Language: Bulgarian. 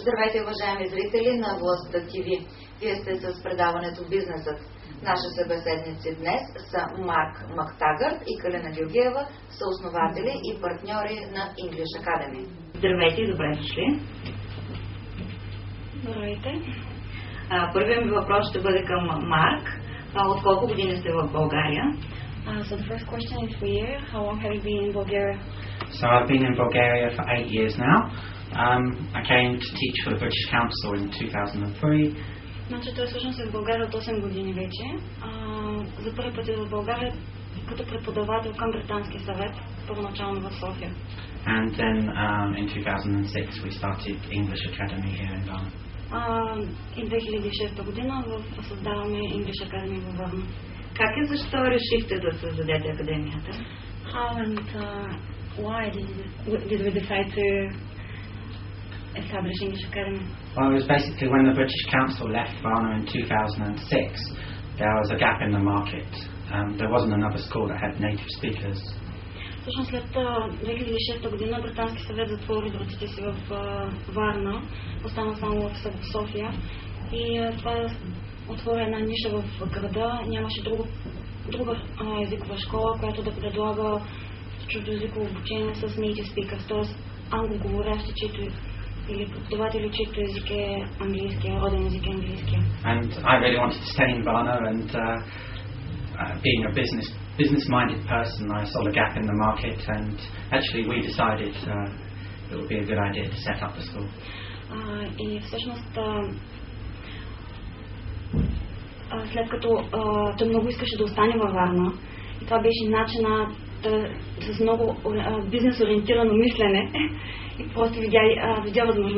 Здравейте, уважаеми зрители на Властта ТВ. Вие сте с предаването Бизнесът. Наши събеседници днес са Марк Мактагарт и Калина Георгиева, съоснователи и партньори на English Academy. Здравейте и добре дошли. Здравейте. Първият ми въпрос ще бъде към Марк. От колко години сте в България? So the first question is for you. How long have you been in Bulgaria? So I've been in Bulgaria for 8 years now. I came to teach for the British Council in 2003. Значи той всъщност е в България от 8 години вече. За първи път е в България като преподавател към Британския съвет, първоначално в София. And then in 2006 we started English Academy here in Varna. И 2006 година създаваме English Academy във Варна. Как и защо решихте да създадете академията? How and why did we decide to establish English Academy? Well, it was basically when the British Council left Varna in 2006, there was a gap in the market. There wasn't another school that had native speakers. Всъщност след 2006 година Британски съвет затвори вратите си в Варна, остана само в София и това отвори една ниша в града. Нямаше друга езикова школа, която да предлага чуждоезиково обучение с native speakers, т.е. англоговорящи, или преподаватели, чието език е английски, роден език е английски. And I really wanted to stay in Varna, and being a business-minded person, I saw a gap in the market, and actually we decided it would be a good idea to set up the school. И всъщност след като той много искаше да остане във Варна, и това беше начина с много бизнес-ориентирано мислене, и просто видя възможност